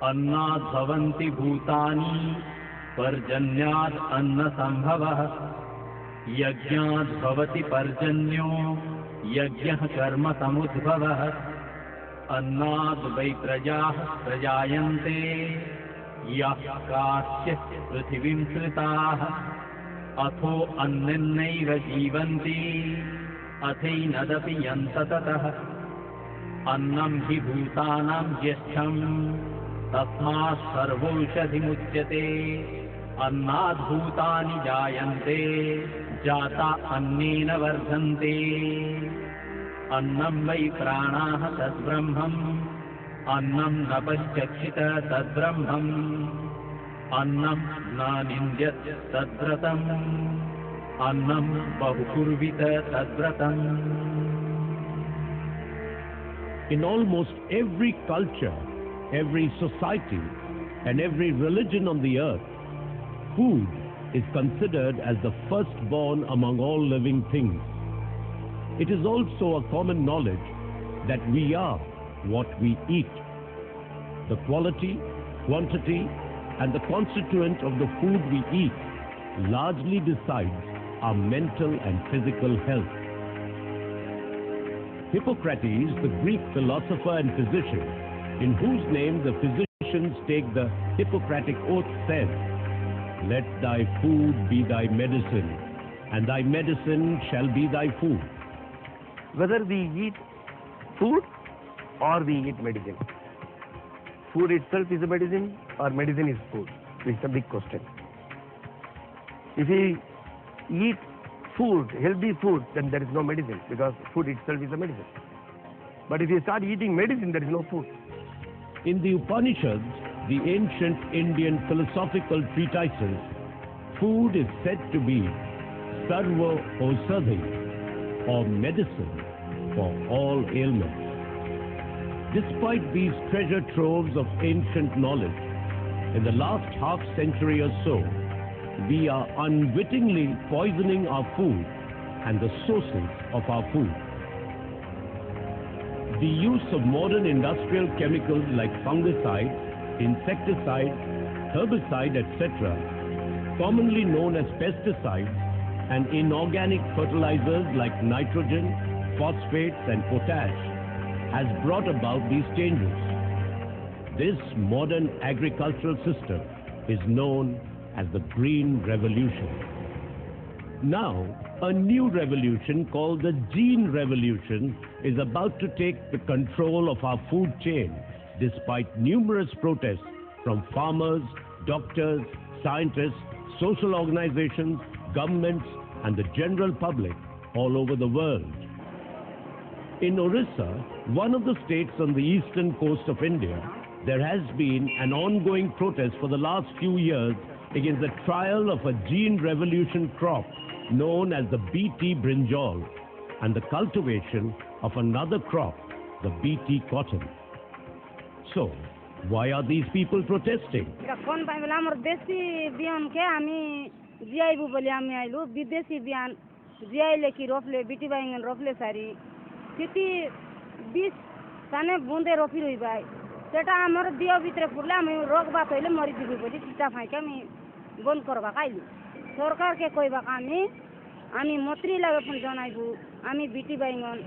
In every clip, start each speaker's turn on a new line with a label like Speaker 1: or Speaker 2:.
Speaker 1: अन्नाद् भवन्ति भूतानि पर्जन्याद् अन्नसम्भवः यज्ञाद् भवति पर्जन्यो यज्ञः कर्म समुद्भवः अन्नाद् वै प्रजाः प्रजायन्ते याः काश्चित् पृथिवीं सृताः अथो अन्नेनैव जीवन्ति अथैनदपि यन्ततः अन्नं हि भूतानां ज्येष्ठम् तस्मात् सर्वौषधिमुच्यते अन्नाद् भूतानि जायन्ते जाता अन्नेन वर्धन्ते अन्नं वै प्राणाः तद्ब्रह्मम् अन्नं न पश्चक्षित तद्ब्रह्मम् अन्नं न निन्द्यत् तद्व्रतम् अन्नं बहुकुर्वित तद्व्रतम्.
Speaker 2: In almost every culture, every society, and every religion on the earth, food is considered as the firstborn among all living things. It is also a common knowledge that we are what we eat. The quality, quantity, and the constituent of the food we eat largely decides our mental and physical health. Hippocrates, the Greek philosopher and physician, in whose name the physicians take the Hippocratic oath, said, "Let thy food be thy medicine, and thy medicine shall be thy food."
Speaker 3: Whether we eat food or we eat medicine, food itself is a medicine or medicine is food? It's a big question. If we eat food, healthy food, then there is no medicine, because food itself is a medicine. But if you start eating medicine, there is no food.
Speaker 2: In the Upanishads, the ancient Indian philosophical treatises, food is said to be sarva ausadhi, or medicine for all ailments. Despite these treasure troves of ancient knowledge, in the last half century or so, we are unwittingly poisoning our food and the sources of our food. The use of modern industrial chemicals like fungicides, insecticides, herbicide, etc., commonly known as pesticides, and inorganic fertilizers like nitrogen, phosphates, and potash, has brought about these changes. This modern agricultural system is known as the Green Revolution. Now, a new revolution called the Gene Revolution is about to take the control of our food chain, despite numerous protests from farmers, doctors, scientists, social organizations, governments, and the general public all over the world. In Orissa, one of the states on the eastern coast of India, there has been an ongoing protest for the last few years against the trial of a gene revolution crop known as the BT brinjal and the cultivation of another crop, the BT cotton. So, why are these people protesting?
Speaker 4: সেটা আমার দিও ভিতরে ফুরলে আমি রোগ বাত হইলে মরি দিবি বলি চিটা ফাঁকে আমি বন্ধ করবা খাইলি সরকারকে কইবা আমি মন্ত্রী লাগে ফোন জানাইবু আমি বিটি বাইঙ্গন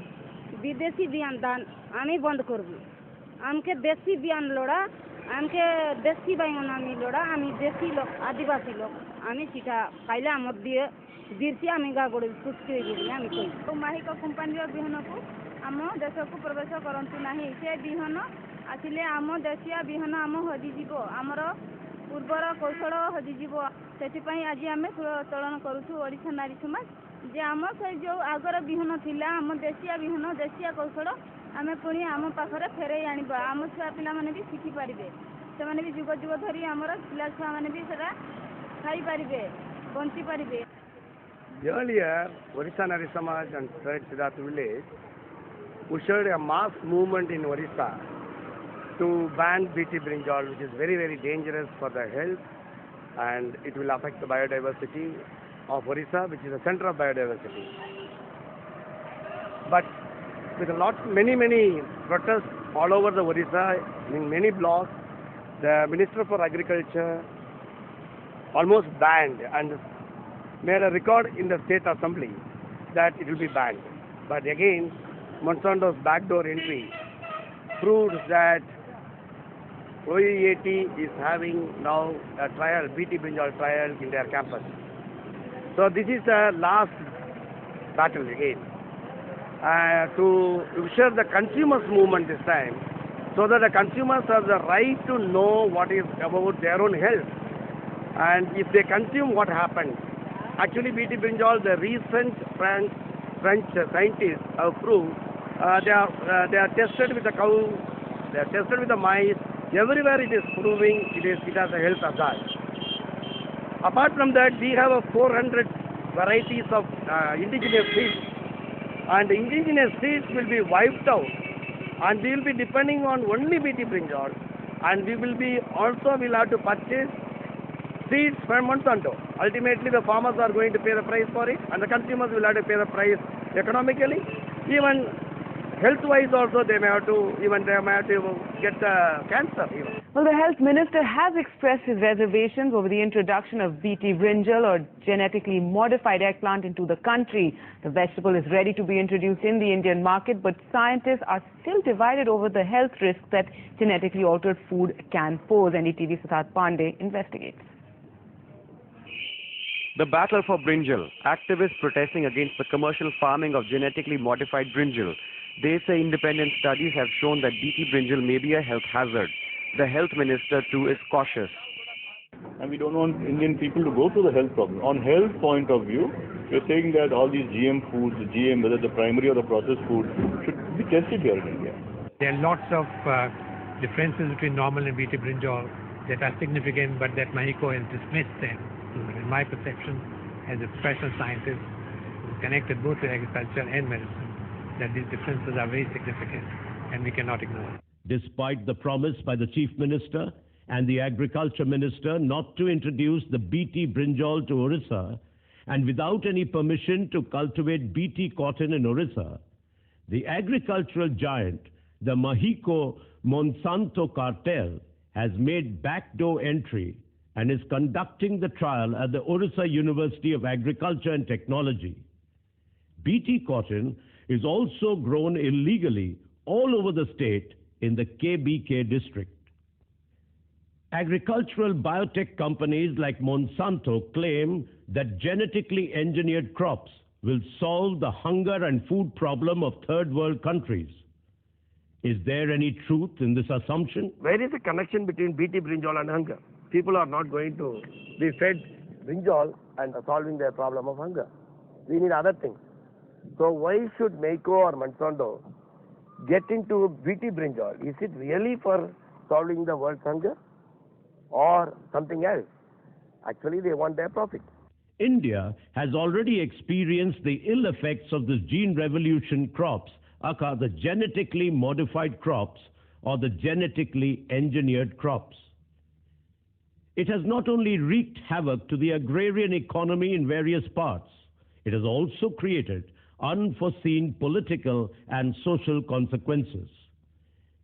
Speaker 4: বিদেশি বিয়ান দান আমি বন্ধ করব আমকে দেশি বিয়ান লোড়া আমকে দেশি বাইঙ্গন আমি লোড়া আমি দেশি লোক আদিবাসী লোক আমি চিটা খাইলে আমার দিয়ে দিরছি আমি গা গড়ে সুস্থ হয়ে গেলি আমি কই মাহিক কোম্পানির বিহনকু ଆମ ଦେଶକୁ ପ୍ରବେଶ କରନ୍ତୁ ନାହିଁ ସେ ବିହନ ଆସିଲେ ଆମ ଦେଶୀୟ ବିହନ ଆମ ହଜିଯିବ ଆମର ପୂର୍ବର କୌଶଳ ହଜିଯିବ ସେଥିପାଇଁ ଆଜି ଆମେ ତଳନ କରୁଛୁ ଓଡ଼ିଶା ନାରୀ ସମାଜ ଯେ ଆମ ସେ ଯେଉଁ ଆଗର ବିହନ ଥିଲା ଆମ ଦେଶୀୟ ବିହନ ଦେଶୀୟ କୌଶଳ ଆମେ ପୁଣି ଆମ ପାଖରେ ଫେରେଇ ଆଣିବା ଆମ ଛୁଆ ପିଲାମାନେ ବି ଶିଖିପାରିବେ ସେମାନେ ବି ଯୁଗ ଯୁଗ ଧରି ଆମର ପିଲା ଛୁଆମାନେ ବି ସେଟା ଖାଇପାରିବେ ବଞ୍ଚିପାରିବେ.
Speaker 3: Earlier, Orissa Nari Samaj and State Siddharth village pushed a mass movement in Orissa to ban BT brinjal, which is very, very dangerous for the health, and it will affect the biodiversity of Orissa, which is the center of biodiversity. But with many protests all over the Orissa, in many blocks, the Minister for Agriculture almost banned and made a record in the State Assembly that it will be banned. But again, Monsanto's backdoor entry proves that OEAT is having now a trial, BT brinjal trial in their campus. So this is the last battle again. To ensure the consumers' movement this time, so that the consumers have the right to know what is about their own health. And if they consume, what happens? Actually, BT brinjal, the recent French scientists have proved they are tested with the cow, they are tested with the mice. Everywhere it is proving it has a health hazard. Apart from that, we have 400 varieties of indigenous seeds, and the indigenous seeds will be wiped out, and we will be depending on only BT brinjal, and we will have to purchase seeds from Monsanto. Ultimately, the farmers are going to pay the price for it, and the consumers will have to pay the price economically. Even health-wise also, they may have to get cancer even.
Speaker 5: Well, the health minister has expressed his reservations over the introduction of BT brinjal, or genetically modified eggplant, into the country. The vegetable is ready to be introduced in the Indian market, but scientists are still divided over the health risks that genetically altered food can pose. NDTV's Siddharth Pandey investigates.
Speaker 6: The battle for brinjal. Activists protesting against the commercial farming of genetically modified brinjal. They say independent studies have shown that BT brinjal may be a health hazard. The health minister too is cautious.
Speaker 7: And we don't want Indian people to go through the health problem. On health point of view, we're saying that all these GM foods, the GM, whether the primary or the processed food, should be tested here in India.
Speaker 8: There are lots of differences between normal and BT brinjal that are significant, but that Mahiko has dismissed them. In my perception, as a professional scientist connected both to agriculture and medicine, that these differences are very significant and we cannot ignore it.
Speaker 2: Despite the promise by the Chief Minister and the Agriculture Minister not to introduce the BT brinjal to Orissa, and without any permission to cultivate BT cotton in Orissa, the agricultural giant, the Mahiko Monsanto cartel, has made backdoor entry and is conducting the trial at the Orissa University of Agriculture and Technology. BT cotton is also grown illegally all over the state in the KBK district. Agricultural biotech companies like Monsanto claim that genetically engineered crops will solve the hunger and food problem of third world countries. Is there any truth in this assumption?
Speaker 3: Where is the connection between BT brinjal and hunger? People are not going to be fed brinjal and solving their problem of hunger. We need other things. So why should Mahiko or Monsanto get into BT brinjal? Is it really for solving the world's hunger or something else? Actually, they want their profit.
Speaker 2: India has already experienced the ill effects of this gene revolution crops, aka the genetically modified crops or the genetically engineered crops. It has not only wreaked havoc to the agrarian economy in various parts, it has also created unforeseen political and social consequences.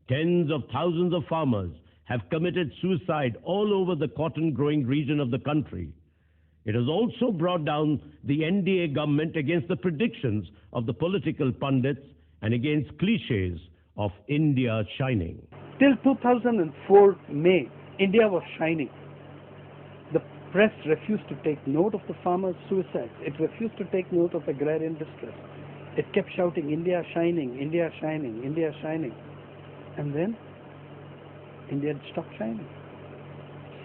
Speaker 2: Tens of thousands of farmers have committed suicide all over the cotton-growing region of the country. It has also brought down the NDA government against the predictions of the political pundits and against cliches of India shining.
Speaker 9: Till 2004 May, India was shining. The press refused to take note of the farmers' suicides. It refused to take note of agrarian distress. It kept shouting, India shining, India shining, India shining. And then, India stopped shining.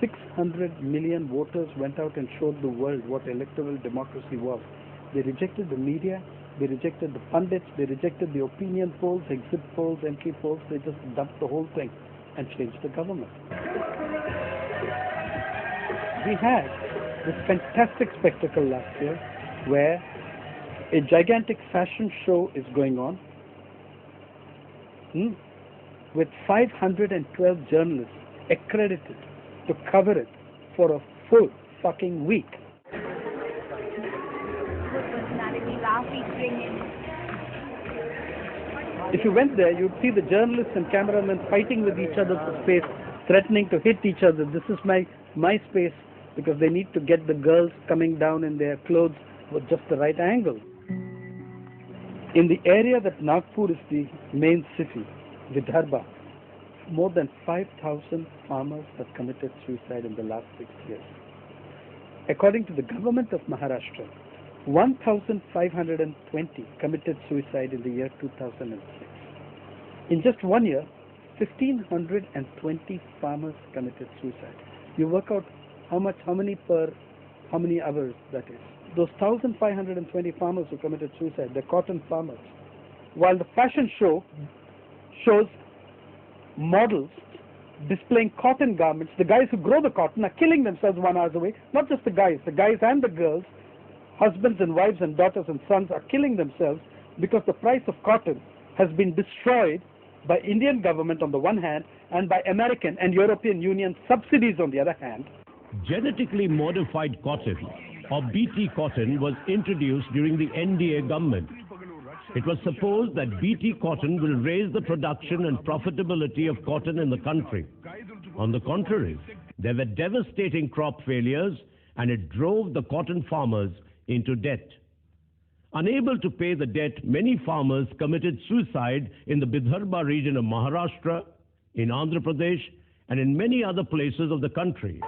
Speaker 9: 600 million voters went out and showed the world what electoral democracy was. They rejected the media, they rejected the pundits, they rejected the opinion polls, exit polls, entry polls. They just dumped the whole thing and changed the government. We had this fantastic spectacle last year where a gigantic fashion show is going on with 512 journalists accredited to cover it for a full fucking week. If you went there, you'd see the journalists and cameramen fighting with each other for space threatening to hit each other. This is my space, because they need to get the girls coming down in their clothes with just the right angle. In the area that Nagpur is the main city, Vidarbha, more than 5,000 farmers have committed suicide in the last 6 years. According to the government of Maharashtra, 1,520 committed suicide in the year 2006. In just 1 year, 1,520 farmers committed suicide. You work out how many hours that is. Those 1,520 farmers who committed suicide, they're cotton farmers. While the fashion show shows models displaying cotton garments, the guys who grow the cotton are killing themselves 1 hour away. Not just the guys and the girls, husbands and wives and daughters and sons are killing themselves because the price of cotton has been destroyed by Indian government on the one hand and by American and European Union subsidies on the other hand.
Speaker 2: Genetically modified cotton, or BT cotton, was introduced during the NDA government. It was supposed that BT cotton will raise the production and profitability of cotton in the country. On the contrary, there were devastating crop failures, and it drove the cotton farmers into debt. Unable to pay the debt, many farmers committed suicide in the Vidarbha region of Maharashtra, in Andhra Pradesh, and in many other places of the country.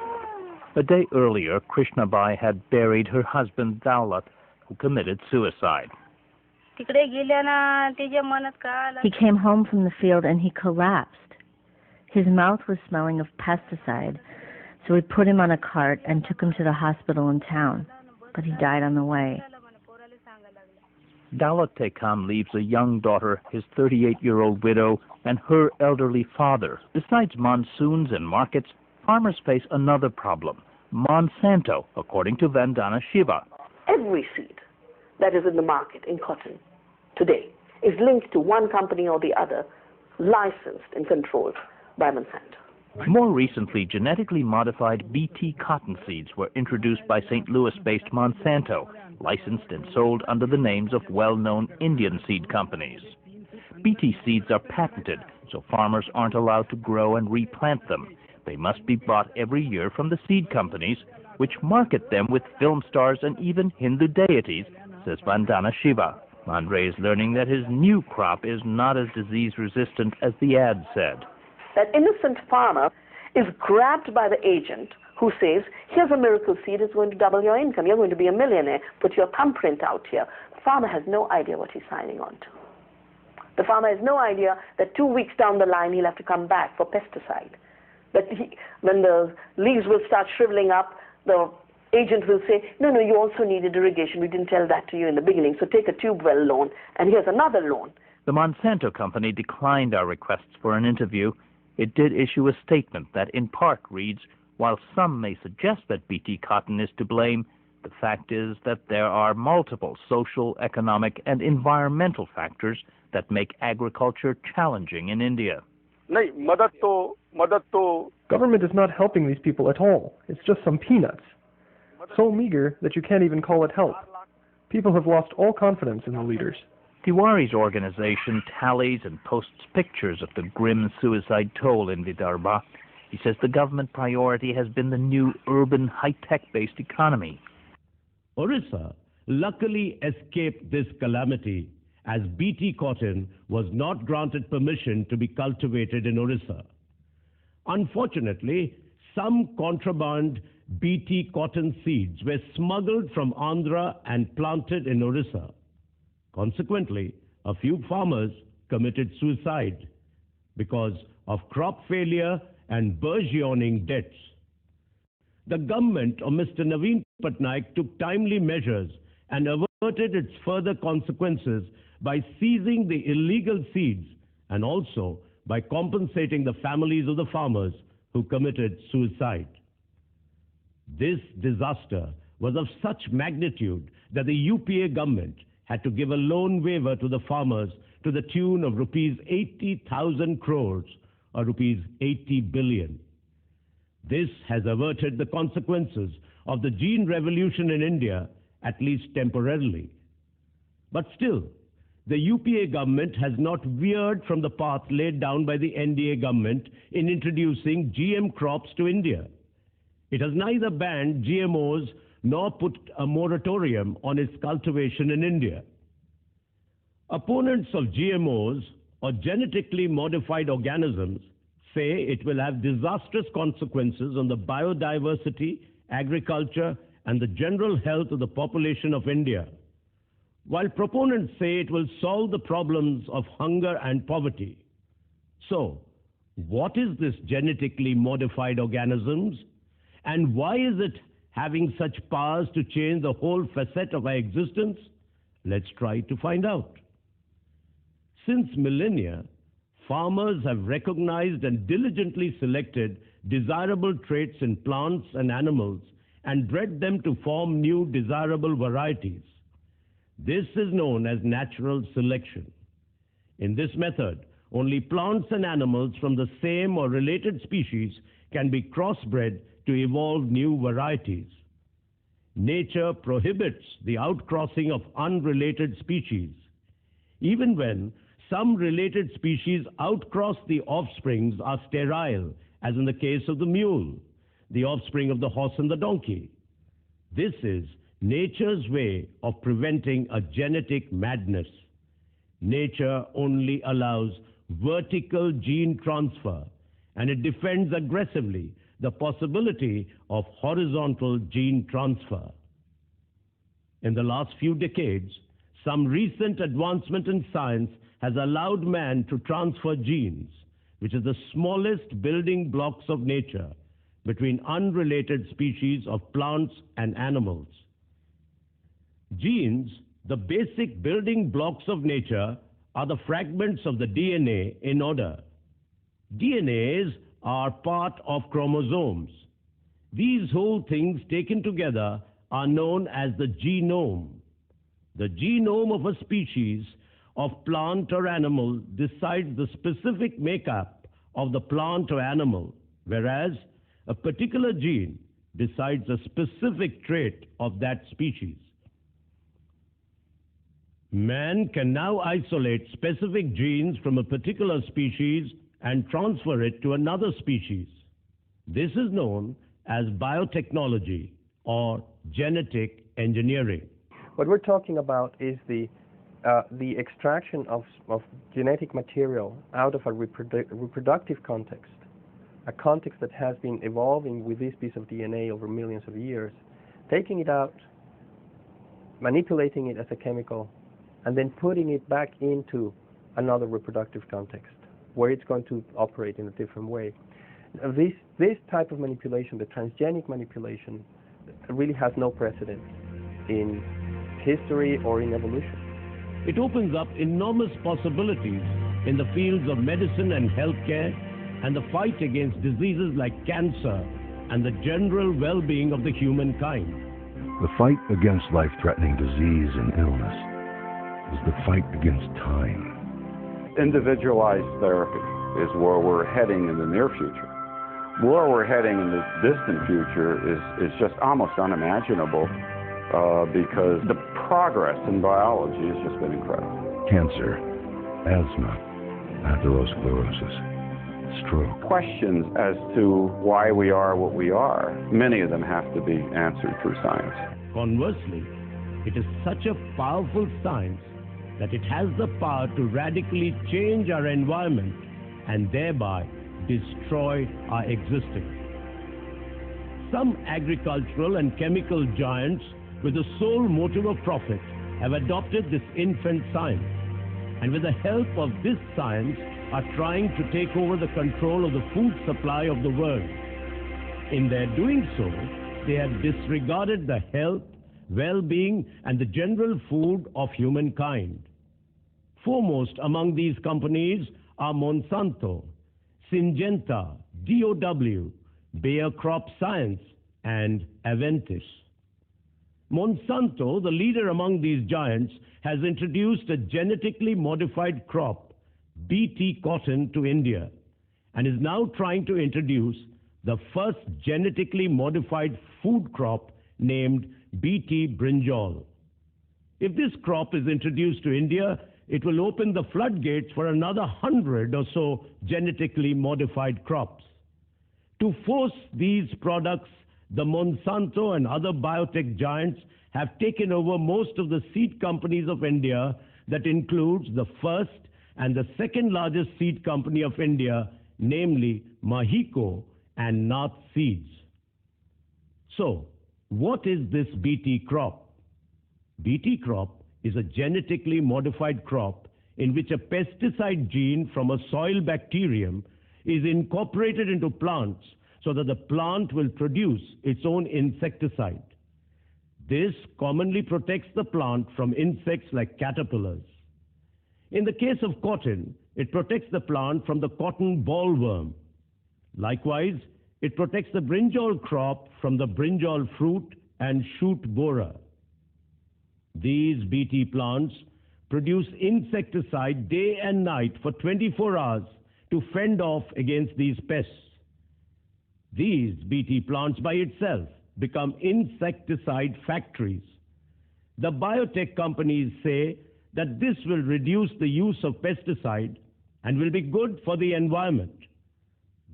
Speaker 10: A day earlier, Krishnabai had buried her husband Daulat, who committed suicide.
Speaker 11: He came home from the field and he collapsed. His mouth was smelling of pesticide, so we put him on a cart and took him to the hospital in town, but he died on the way.
Speaker 10: Daulat Tekam leaves a young daughter, his 38-year-old widow, and her elderly father. Besides monsoons and markets, farmers face another problem: Monsanto, according to Vandana Shiva.
Speaker 12: Every seed that is in the market in cotton today is linked to one company or the other, licensed and controlled by Monsanto.
Speaker 10: More recently, genetically modified BT cotton seeds were introduced by St. Louis-based Monsanto, licensed and sold under the names of well-known Indian seed companies. BT seeds are patented, so farmers aren't allowed to grow and replant them. They must be bought every year from the seed companies, which market them with film stars and even Hindu deities, says Vandana Shiva. Andre is learning that his new crop is not as disease-resistant as the ad said.
Speaker 12: That innocent farmer is grabbed by the agent who says, here's a miracle seed, it's going to double your income, you're going to be a millionaire, put your thumbprint out here. The farmer has no idea what he's signing on to. The farmer has no idea that 2 weeks down the line he'll have to come back for pesticide. That when the leaves will start shriveling up, the agent will say, no, you also needed irrigation. We didn't tell that to you in the beginning, so take a tube well loan, and here's another loan.
Speaker 10: The Monsanto company declined our requests for an interview. It did issue a statement that in part reads, while some may suggest that BT cotton is to blame, the fact is that there are multiple social, economic, and environmental factors that make agriculture challenging in India.
Speaker 13: Government is not helping these people at all. It's just some peanuts. So meager that you can't even call it help. People have lost all confidence in the leaders.
Speaker 10: Tiwari's organization tallies and posts pictures of the grim suicide toll in Vidarbha. He says the government priority has been the new urban high-tech-based economy.
Speaker 2: Orissa luckily escaped this calamity, as BT cotton was not granted permission to be cultivated in Orissa. Unfortunately, some contraband BT cotton seeds were smuggled from Andhra and planted in Orissa. Consequently, a few farmers committed suicide because of crop failure and burgeoning debts. The government of Mr. Naveen Patnaik took timely measures and averted its further consequences by seizing the illegal seeds and also by compensating the families of the farmers who committed suicide. This disaster was of such magnitude that the UPA government had to give a loan waiver to the farmers to the tune of rupees 80,000 crores or rupees 80 billion. This has averted the consequences of the gene revolution in India, at least temporarily. But still, the UPA government has not veered from the path laid down by the NDA government in introducing GM crops to India. It has neither banned GMOs nor put a moratorium on its cultivation in India. Opponents of GMOs, or genetically modified organisms, say it will have disastrous consequences on the biodiversity, agriculture, and the general health of the population of India, while proponents say it will solve the problems of hunger and poverty. So, what is this genetically modified organisms, and why is it having such powers to change the whole facet of our existence? Let's try to find out. Since millennia, farmers have recognized and diligently selected desirable traits in plants and animals and bred them to form new desirable varieties. This is known as natural selection. In this method, only plants and animals from the same or related species can be crossbred to evolve new varieties. Nature prohibits the outcrossing of unrelated species. Even when some related species outcross, the offsprings are sterile, as in the case of the mule, the offspring of the horse and the donkey. This is nature's way of preventing a genetic madness. Nature only allows vertical gene transfer, and it defends aggressively the possibility of horizontal gene transfer. In the last few decades, some recent advancement in science has allowed man to transfer genes, which is the smallest building blocks of nature, between unrelated species of plants and animals. Genes, the basic building blocks of nature, are the fragments of the DNA in order. DNAs are part of chromosomes. These whole things taken together are known as the genome. The genome of a species of plant or animal decides the specific makeup of the plant or animal, whereas a particular gene decides a specific trait of that species. Man can now isolate specific genes from a particular species and transfer it to another species. This is known as biotechnology or genetic engineering.
Speaker 13: What we're talking about is the extraction of genetic material out of a reproductive context, a context that has been evolving with this piece of DNA over millions of years, taking it out, manipulating it as a chemical, and then putting it back into another reproductive context where it's going to operate in a different way. This type of manipulation, the transgenic manipulation, really has no precedent in history or in evolution.
Speaker 2: It opens up enormous possibilities in the fields of medicine and healthcare and the fight against diseases like cancer and the general well-being of the humankind.
Speaker 14: The fight against life-threatening disease and illness is the fight against time.
Speaker 15: Individualized therapy is where we're heading in the near future. Where we're heading in the distant future is just almost unimaginable because the progress in biology has just been incredible.
Speaker 14: Cancer, asthma, atherosclerosis, stroke.
Speaker 15: Questions as to why we are what we are, many of them have to be answered through science.
Speaker 2: Conversely, it is such a powerful science that it has the power to radically change our environment and thereby destroy our existence. Some agricultural and chemical giants with the sole motive of profit have adopted this infant science, and with the help of this science are trying to take over the control of the food supply of the world. In their doing so, they have disregarded the health, well-being, and the general food of humankind. Foremost among these companies are Monsanto, Syngenta, DOW, Bayer Crop Science, and Aventis. Monsanto, the leader among these giants, has introduced a genetically modified crop, BT cotton, to India, and is now trying to introduce the first genetically modified food crop named BT brinjal. If this crop is introduced to India, it will open the floodgates for another 100 or so genetically modified crops. To force these products, the Monsanto and other biotech giants have taken over most of the seed companies of India. That includes the first and the second largest seed company of India, namely Mahiko and Nath Seeds. So, what is this BT crop? BT crop is a genetically modified crop in which a pesticide gene from a soil bacterium is incorporated into plants so that the plant will produce its own insecticide. This commonly protects the plant from insects like caterpillars. In the case of cotton, it protects the plant from the cotton bollworm. Likewise, it protects the brinjal crop from the brinjal fruit and shoot borer. These BT plants produce insecticide day and night for 24 hours to fend off against these pests. These BT plants by itself become insecticide factories. The biotech companies say that this will reduce the use of pesticide and will be good for the environment.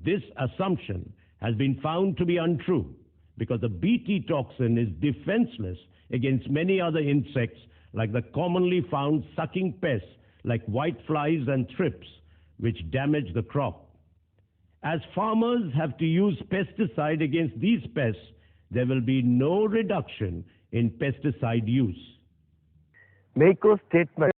Speaker 2: This assumption has been found to be untrue because the BT toxin is defenseless against many other insects like the commonly found sucking pests like whiteflies and thrips, which damage the crop. As farmers have to use pesticide against these pests, there will be no reduction in pesticide use.
Speaker 3: Mahiko's statement